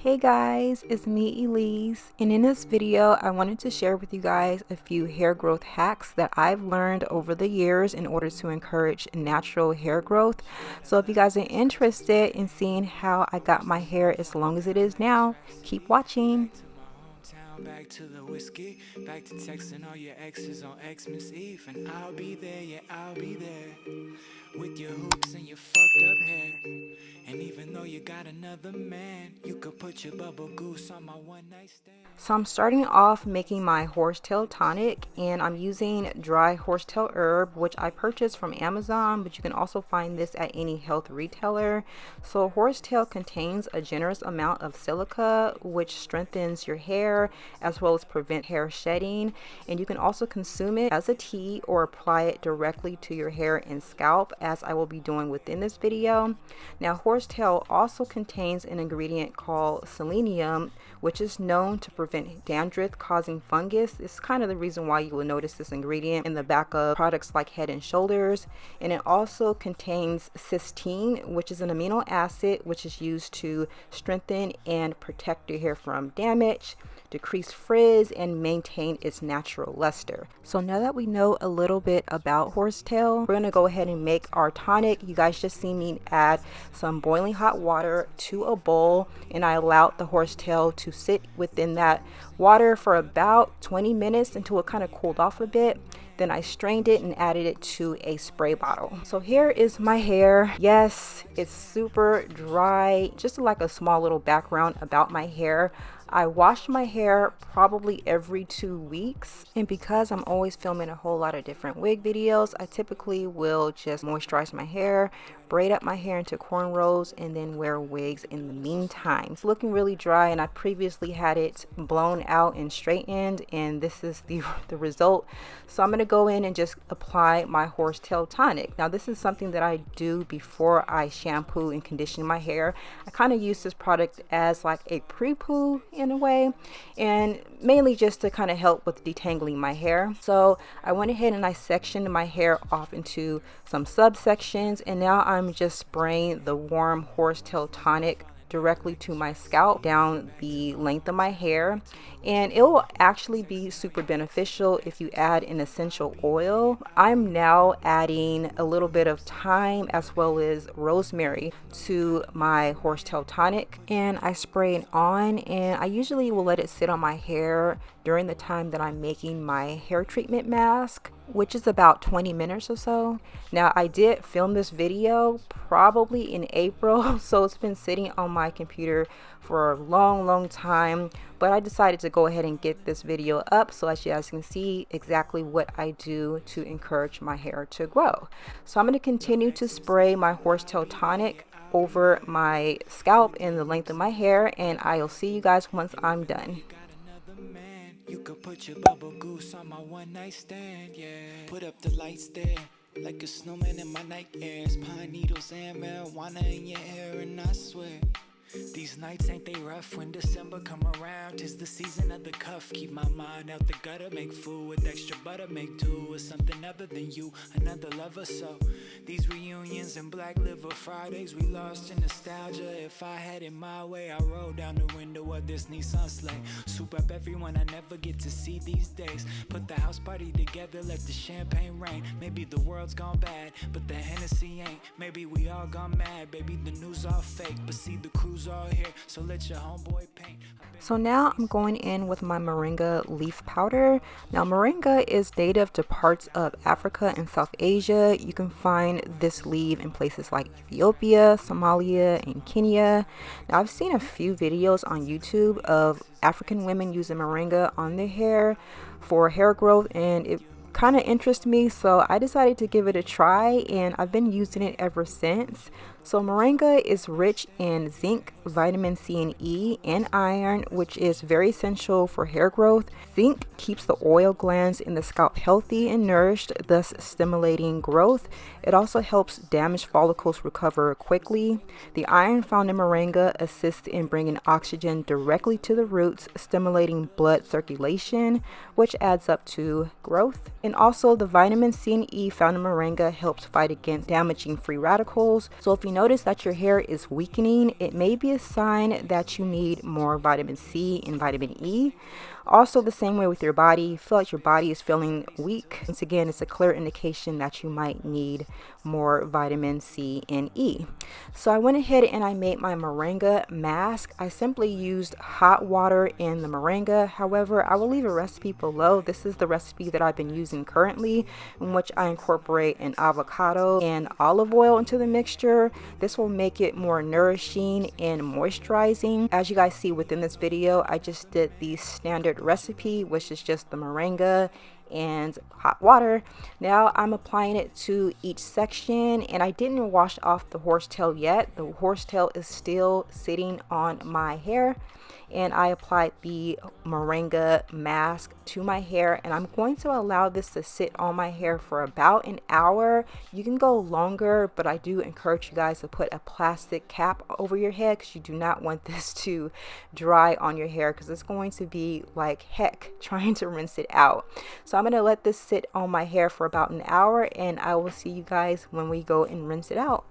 Hey guys, it's me Elise, and in this video I wanted to share with you guys a few hair growth hacks that I've learned over the years in order to encourage natural hair growth. So if you guys are interested in seeing how I got my hair as long as it is now, keep watching. Back to the whiskey, back to texting all your exes on Xmas Eve, and I'll be there, yeah, I'll be there with your hoops and your fucked up hair. And even though you got another man, you could put your bubble goose on my one night stand. So I'm starting off making my horsetail tonic, and I'm using dry horsetail herb, which I purchased from Amazon, but you can also find this at any health retailer. So horsetail contains a generous amount of silica, which strengthens your hair as well as prevent hair shedding. And you can also consume it as a tea or apply it directly to your hair and scalp, as I will be doing within this video. Now horsetail also contains an ingredient called selenium, which is known to prevent dandruff causing fungus. It's kind of the reason why you will notice this ingredient in the back of products like Head and Shoulders. And it also contains cysteine, which is an amino acid which is used to strengthen and protect your hair from damage, decrease frizz, and maintain its natural luster. So now that we know a little bit about horsetail, we're going to go ahead and make our tonic. You guys just see me add some boiling hot water to a bowl, and I allowed the horsetail to sit within that water for about 20 minutes until it kind of cooled off a bit. Then I strained it and added it to a spray bottle. So here is my hair. Yes, it's super dry. Just like a small little background about my hair, I wash my hair probably every 2 weeks, and because I'm always filming a whole lot of different wig videos, I typically will just moisturize my hair, braid up my hair into cornrows, and then wear wigs in the meantime. It's looking really dry, and I previously had it blown out and straightened, and this is the result. So I'm going to go in and just apply my horsetail tonic. Now this is something that I do before I shampoo and condition my hair. I kind of use this product as like a pre-poo in a way, and mainly just to kind of help with detangling my hair. So I went ahead and I sectioned my hair off into some subsections, and now I'm just spraying the warm horsetail tonic directly to my scalp down the length of my hair. And it will actually be super beneficial if you add an essential oil. I'm now adding a little bit of thyme as well as rosemary to my horsetail tonic, and I spray it on, and I usually will let it sit on my hair during the time that I'm making my hair treatment mask, which is about 20 minutes or so. Now I did film this video probably in April, so it's been sitting on my computer for a long time, but I decided to go ahead and get this video up so as you guys can see exactly what I do to encourage my hair to grow. So I'm going to continue to spray my horsetail tonic over my scalp and the length of my hair, and I'll see you guys once I'm done. You could put your bubble goose on my one night stand, yeah. Put up the lights there, like a snowman in my night airs. Pine needles and marijuana in your hair, and I swear these nights ain't they rough when December come around. 'Tis the season of the cuff. Keep my mind out the gutter, make food with extra butter, make do with something other than you, another lover. So these reunions and Black Liver Fridays, we lost in nostalgia. If I had it my way, I roll down the window of this Nissan sleigh. Soup up everyone I never get to see these days. Put the house party together, let the champagne rain. Maybe the world's gone bad, but the Hennessy ain't. Maybe we all gone mad, baby the news all fake, but see the cruise all here, so let your homeboy paint. So now I'm going in with my moringa leaf powder. Now moringa is native to parts of Africa and South Asia. You can find this leaf in places like Ethiopia, Somalia, and Kenya. Now I've seen a few videos on YouTube of African women using moringa on their hair for hair growth, and it kind of interests me, so I decided to give it a try, and I've been using it ever since. So moringa is rich in zinc, vitamin C and E, and iron, which is very essential for hair growth. Zinc keeps the oil glands in the scalp healthy and nourished, thus stimulating growth. It also helps damaged follicles recover quickly. The iron found in moringa assists in bringing oxygen directly to the roots, stimulating blood circulation, which adds up to growth. And also the vitamin C and E found in moringa helps fight against damaging free radicals. So if you you notice that your hair is weakening, it may be a sign that you need more vitamin C and vitamin E. Also, the same way with your body, you feel like your body is feeling weak. Once again, it's a clear indication that you might need more vitamin C and E. So I went ahead and I made my Moringa mask. I simply used hot water in the Moringa. However, I will leave a recipe below. This is the recipe that I've been using currently, in which I incorporate an avocado and olive oil into the mixture. This will make it more nourishing and moisturizing. As you guys see within this video, I just did the standard recipe, which is just the Moringa and hot water. Now I'm applying it to each section, and I didn't wash off the horsetail yet. The horsetail is still sitting on my hair, and I applied the Moringa mask to my hair, and I'm going to allow this to sit on my hair for about an hour. You can go longer, but I do encourage you guys to put a plastic cap over your head, because you do not want this to dry on your hair, because it's going to be like heck trying to rinse it out. So I'm going to let this sit on my hair for about an hour, and I will see you guys when we go and rinse it out.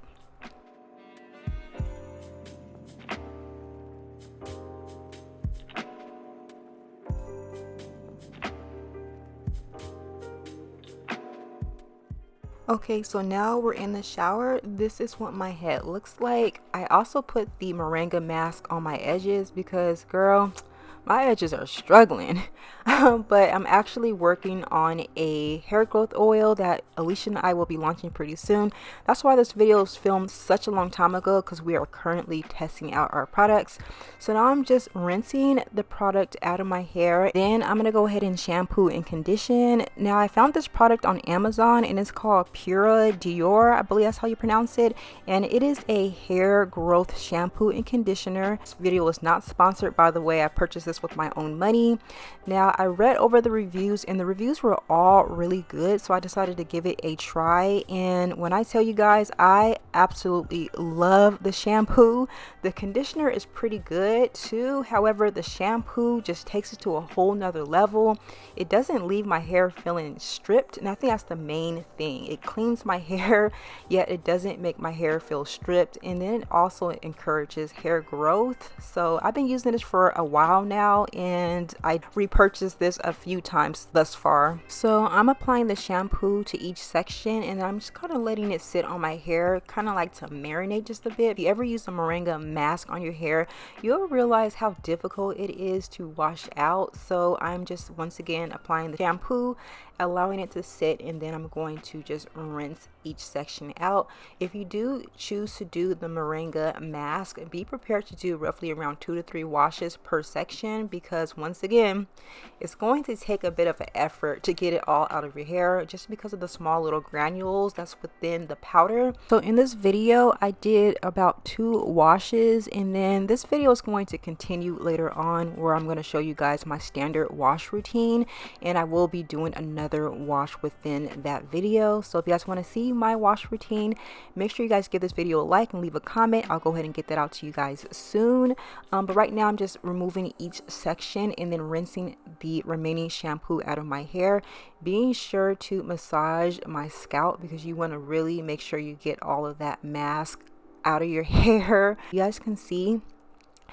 Okay, so now we're in the shower. This is what my head looks like. I also put the Moringa mask on my edges because, girl, my edges are struggling. But I'm actually working on a hair growth oil that Alicia and I will be launching pretty soon. That's why this video was filmed such a long time ago, because we are currently testing out our products. So now I'm just rinsing the product out of my hair. Then I'm gonna go ahead and shampoo and condition. Now I found this product on Amazon, and it's called Pura Dior, I believe that's how you pronounce it, and it is a hair growth shampoo and conditioner. This video is not sponsored, by the way. I purchased this with my own money. Now I read over the reviews, and the reviews were all really good, so I decided to give it a try. And when I tell you guys, I absolutely love the shampoo. The conditioner is pretty good too. However, the shampoo just takes it to a whole nother level. It doesn't leave my hair feeling stripped, and I think that's the main thing. It cleans my hair, yet it doesn't make my hair feel stripped, and then it also encourages hair growth. So I've been using this for a while now, and I repurchased this a few times thus far. So I'm applying the shampoo to each section, and I'm just kind of letting it sit on my hair, kind of like to marinate just a bit. If you ever use a Moringa mask on your hair, you'll realize how difficult it is to wash out. So I'm just once again applying the shampoo, allowing it to sit, and then I'm going to just rinse each section out. If you do choose to do the Moringa mask, be prepared to do roughly around 2 to 3 washes per section, because once again, it's going to take a bit of an effort to get it all out of your hair, just because of the small little granules that's within the powder. So in this video, I did about 2 washes, and then this video is going to continue later on, where I'm going to show you guys my standard wash routine, and I will be doing another wash within that video. So if you guys want to see my wash routine, make sure you guys give this video a like and leave a comment. I'll go ahead and get that out to you guys soon. But right now I'm just removing each section and then rinsing the remaining shampoo out of my hair, being sure to massage my scalp, because you want to really make sure you get all of that mask out of your hair. You guys can see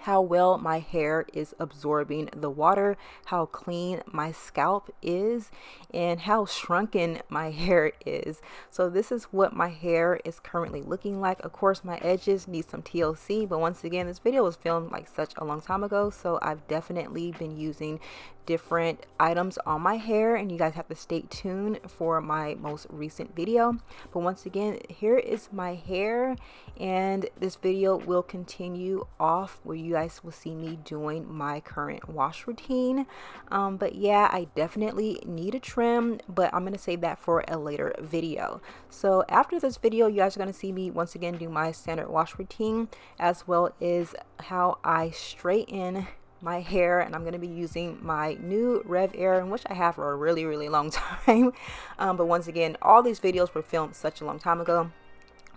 how well my hair is absorbing the water, how clean my scalp is, and how shrunken my hair is. So this is what my hair is currently looking like. Of course, my edges need some TLC, but once again, this video was filmed like such a long time ago, so I've definitely been using different items on my hair, and you guys have to stay tuned for my most recent video. But once again, here is my hair, and this video will continue off where you guys will see me doing my current wash routine. But yeah, I definitely need a trim, but I'm gonna save that for a later video. So after this video, you guys are gonna see me once again do my standard wash routine, as well as how I straighten my hair, and I'm going to be using my new Rev Air, which I have for a really long time. But once again, all these videos were filmed such a long time ago,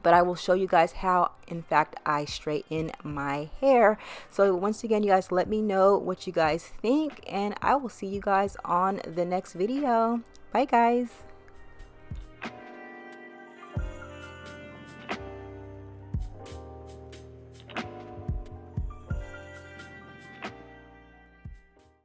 but I will show you guys how in fact I straighten my hair. So once again, you guys let me know what you guys think, and I will see you guys on the next video. Bye guys.